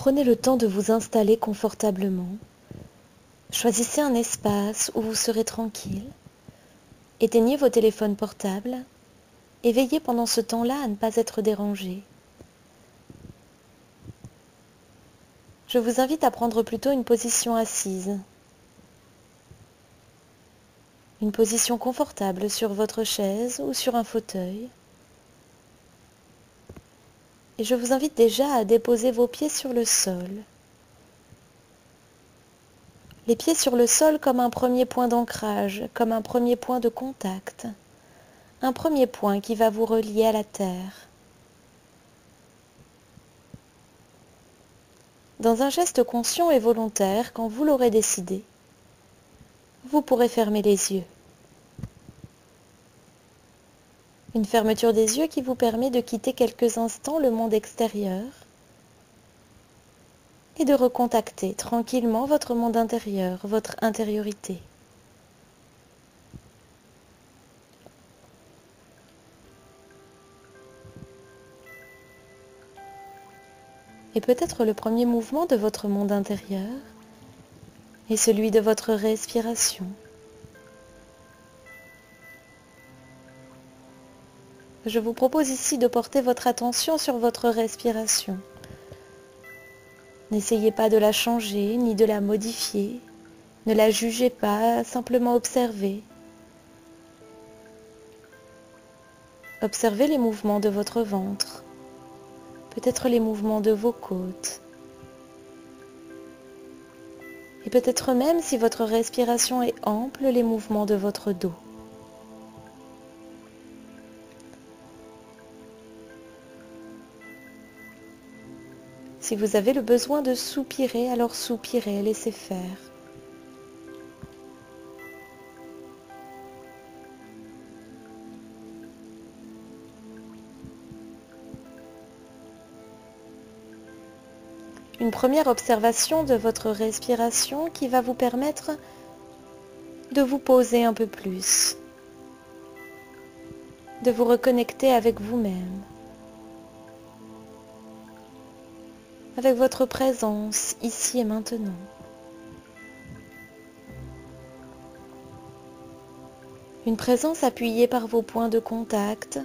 Prenez le temps de vous installer confortablement. Choisissez un espace où vous serez tranquille. Éteignez vos téléphones portables et veillez pendant ce temps-là à ne pas être dérangé. Je vous invite à prendre plutôt une position assise. Une position confortable sur votre chaise ou sur un fauteuil. Et je vous invite déjà à déposer vos pieds sur le sol. Les pieds sur le sol comme un premier point d'ancrage, comme un premier point de contact. Un premier point qui va vous relier à la terre. Dans un geste conscient et volontaire, quand vous l'aurez décidé, vous pourrez fermer les yeux. Une fermeture des yeux qui vous permet de quitter quelques instants le monde extérieur et de recontacter tranquillement votre monde intérieur, votre intériorité. Et peut-être le premier mouvement de votre monde intérieur est celui de votre respiration. Je vous propose ici de porter votre attention sur votre respiration. N'essayez pas de la changer ni de la modifier. Ne la jugez pas, simplement observez. Observez les mouvements de votre ventre, peut-être les mouvements de vos côtes. Et peut-être même, si votre respiration est ample, les mouvements de votre dos. Si vous avez le besoin de soupirer, alors soupirez, laissez faire. Une première observation de votre respiration qui va vous permettre de vous poser un peu plus, de vous reconnecter avec vous-même, avec votre présence ici et maintenant. Une présence appuyée par vos points de contact,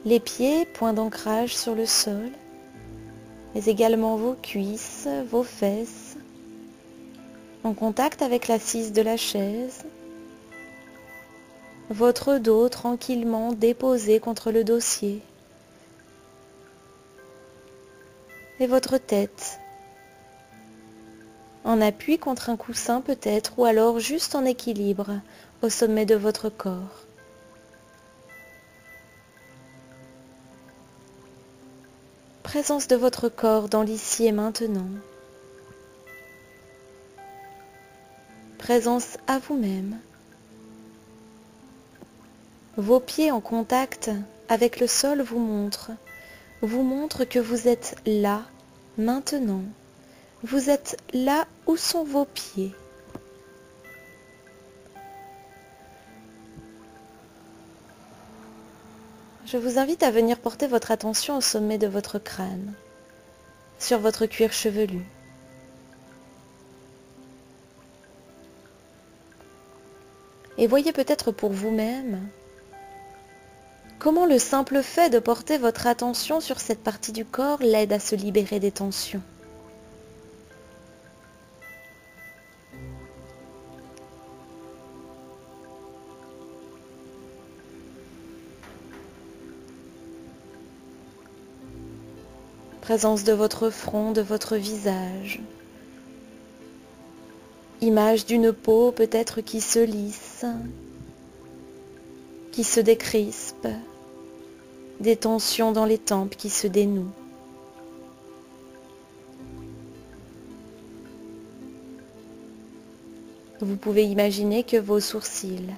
les pieds, points d'ancrage sur le sol, mais également vos cuisses, vos fesses, en contact avec l'assise de la chaise, votre dos tranquillement déposé contre le dossier, et votre tête en appui contre un coussin peut-être, ou alors juste en équilibre au sommet de votre corps. Présence de votre corps dans l'ici et maintenant. Présence à vous-même. Vos pieds en contact avec le sol vous montrent que vous êtes là, maintenant. Vous êtes là où sont vos pieds. Je vous invite à venir porter votre attention au sommet de votre crâne, sur votre cuir chevelu. Et voyez peut-être pour vous-même comment le simple fait de porter votre attention sur cette partie du corps l'aide à se libérer des tensions. Présence de votre front, de votre visage. Image d'une peau peut-être qui se lisse, qui se décrispe, des tensions dans les tempes qui se dénouent. Vous pouvez imaginer que vos sourcils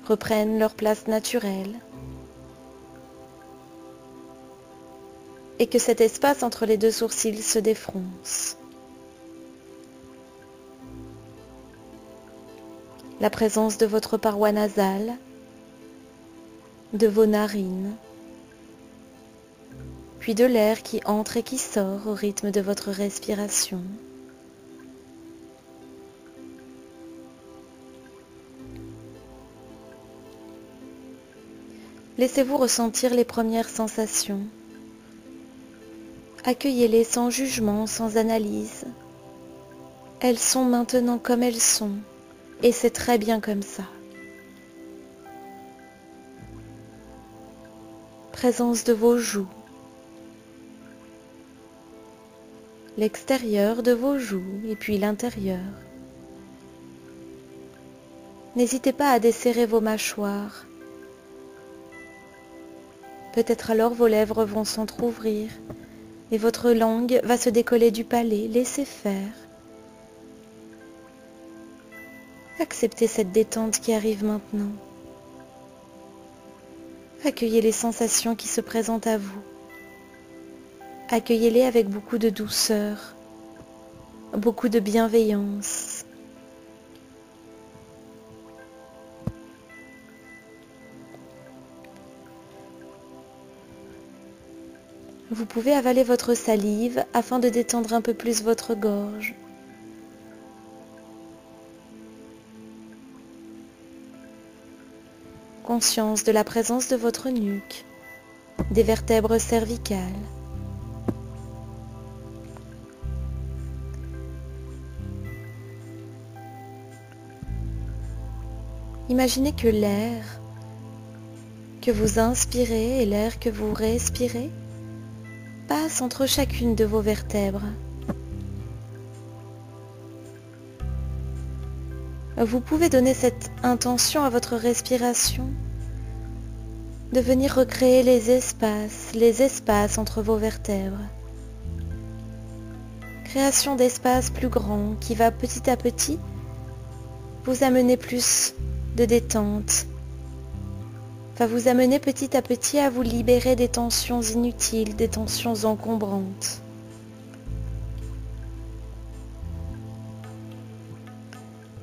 reprennent leur place naturelle et que cet espace entre les deux sourcils se défronce. La présence de votre paroi nasale, de vos narines, puis de l'air qui entre et qui sort au rythme de votre respiration. Laissez-vous ressentir les premières sensations. Accueillez-les sans jugement, sans analyse. Elles sont maintenant comme elles sont, et c'est très bien comme ça. Présence de vos joues. L'extérieur de vos joues et puis l'intérieur. N'hésitez pas à desserrer vos mâchoires. Peut-être alors vos lèvres vont s'entrouvrir et votre langue va se décoller du palais. Laissez faire. Acceptez cette détente qui arrive maintenant. Accueillez les sensations qui se présentent à vous. Accueillez-les avec beaucoup de douceur, beaucoup de bienveillance. Vous pouvez avaler votre salive afin de détendre un peu plus votre gorge. Conscience de la présence de votre nuque, des vertèbres cervicales. Imaginez que l'air que vous inspirez et l'air que vous respirez passe entre chacune de vos vertèbres. Vous pouvez donner cette intention à votre respiration de venir recréer les espaces entre vos vertèbres. Création d'espaces plus grands qui va petit à petit vous amener plus de détente, va vous amener petit à petit à vous libérer des tensions inutiles, des tensions encombrantes.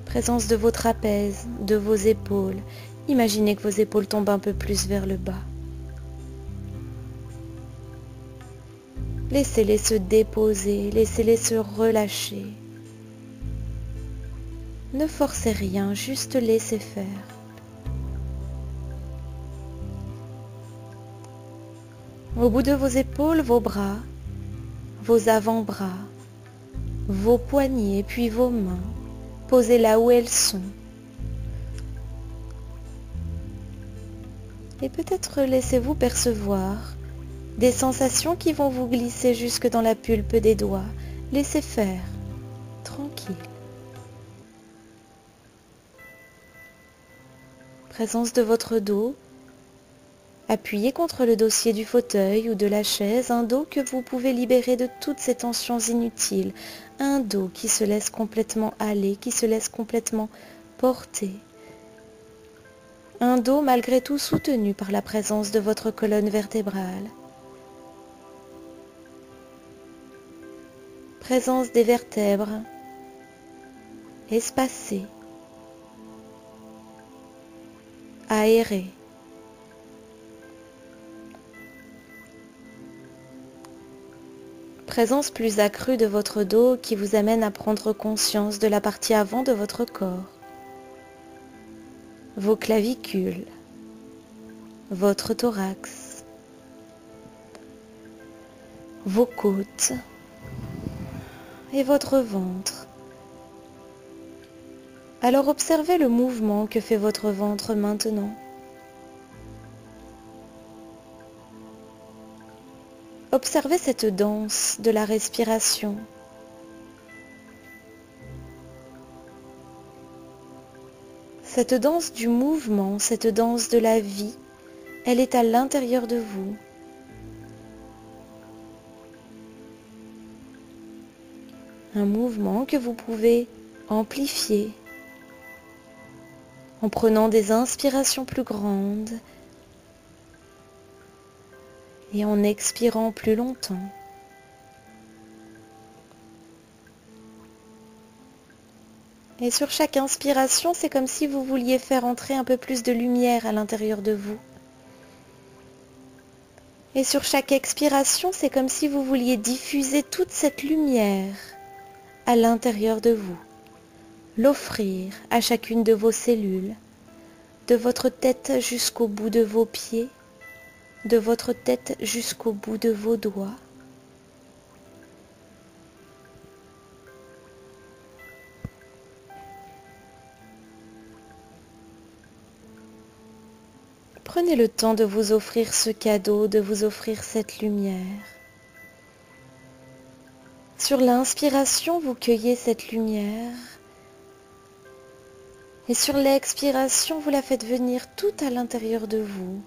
Présence de vos trapèzes, de vos épaules. Imaginez que vos épaules tombent un peu plus vers le bas. Laissez-les se déposer, laissez-les se relâcher. Ne forcez rien, juste laissez faire. Au bout de vos épaules, vos bras, vos avant-bras, vos poignets, puis vos mains. Posez là où elles sont. Et peut-être laissez-vous percevoir des sensations qui vont vous glisser jusque dans la pulpe des doigts. Laissez faire, tranquille. Présence de votre dos. Appuyez contre le dossier du fauteuil ou de la chaise, un dos que vous pouvez libérer de toutes ces tensions inutiles, un dos qui se laisse complètement aller, qui se laisse complètement porter. Un dos malgré tout soutenu par la présence de votre colonne vertébrale. Présence des vertèbres espacées, aérées. Présence plus accrue de votre dos qui vous amène à prendre conscience de la partie avant de votre corps. Vos clavicules, votre thorax, vos côtes et votre ventre. Alors observez le mouvement que fait votre ventre maintenant. Observez cette danse de la respiration. Cette danse du mouvement, cette danse de la vie, elle est à l'intérieur de vous. Un mouvement que vous pouvez amplifier en prenant des inspirations plus grandes et en expirant plus longtemps. Et sur chaque inspiration, c'est comme si vous vouliez faire entrer un peu plus de lumière à l'intérieur de vous. Et sur chaque expiration, c'est comme si vous vouliez diffuser toute cette lumière à l'intérieur de vous, l'offrir à chacune de vos cellules, de votre tête jusqu'au bout de vos pieds, de votre tête jusqu'au bout de vos doigts. Prenez le temps de vous offrir ce cadeau, de vous offrir cette lumière. Sur l'inspiration, vous cueillez cette lumière. Et sur l'expiration, vous la faites venir tout à l'intérieur de vous,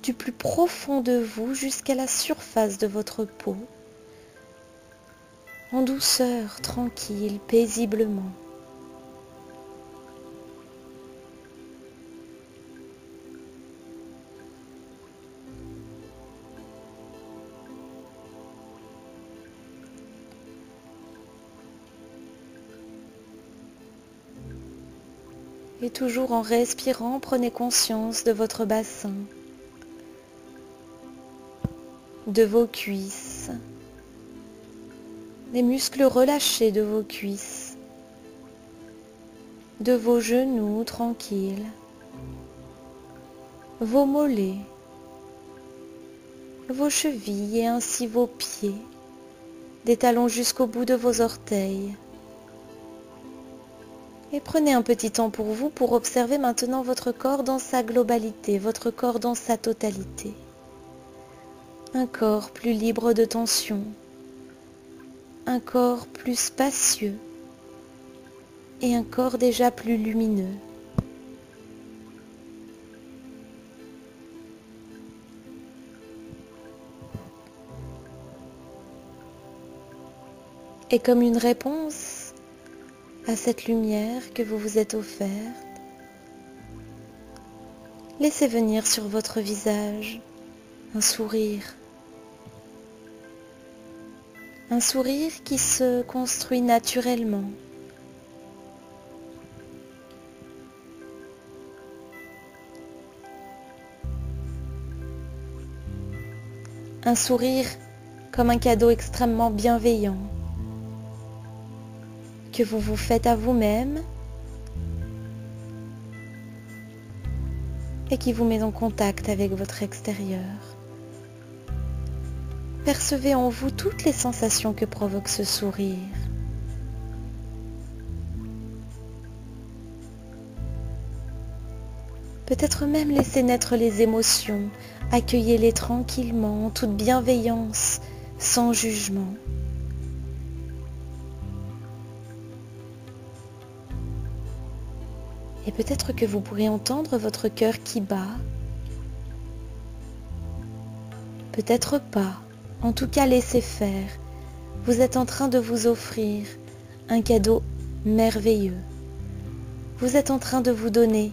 du plus profond de vous jusqu'à la surface de votre peau, en douceur, tranquille, paisiblement. Et toujours en respirant, prenez conscience de votre bassin, de vos cuisses, des muscles relâchés de vos cuisses, de vos genoux tranquilles, vos mollets, vos chevilles et ainsi vos pieds, des talons jusqu'au bout de vos orteils. Et prenez un petit temps pour vous pour observer maintenant votre corps dans sa globalité, votre corps dans sa totalité. Un corps plus libre de tension, un corps plus spacieux et un corps déjà plus lumineux. Et comme une réponse à cette lumière que vous vous êtes offerte, laissez venir sur votre visage un sourire qui se construit naturellement. Un sourire comme un cadeau extrêmement bienveillant que vous vous faites à vous-même et qui vous met en contact avec votre extérieur. Percevez en vous toutes les sensations que provoque ce sourire. Peut-être même laissez naître les émotions, accueillez-les tranquillement, en toute bienveillance, sans jugement. Et peut-être que vous pourrez entendre votre cœur qui bat. Peut-être pas. En tout cas, laissez faire. Vous êtes en train de vous offrir un cadeau merveilleux. Vous êtes en train de vous donner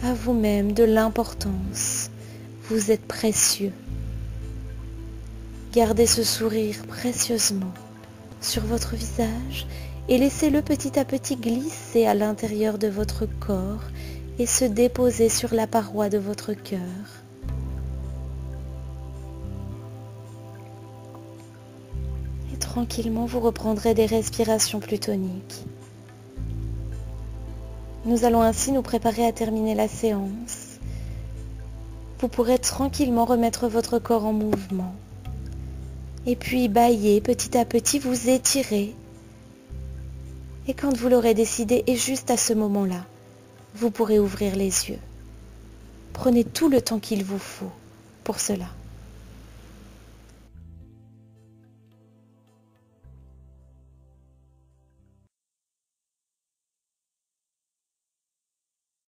à vous-même de l'importance. Vous êtes précieux. Gardez ce sourire précieusement sur votre visage et laissez-le petit à petit glisser à l'intérieur de votre corps et se déposer sur la paroi de votre cœur. Et tranquillement, vous reprendrez des respirations plus toniques. Nous allons ainsi nous préparer à terminer la séance. Vous pourrez tranquillement remettre votre corps en mouvement. Et puis bâiller petit à petit, vous étirer. Et quand vous l'aurez décidé, et juste à ce moment-là, vous pourrez ouvrir les yeux. Prenez tout le temps qu'il vous faut pour cela.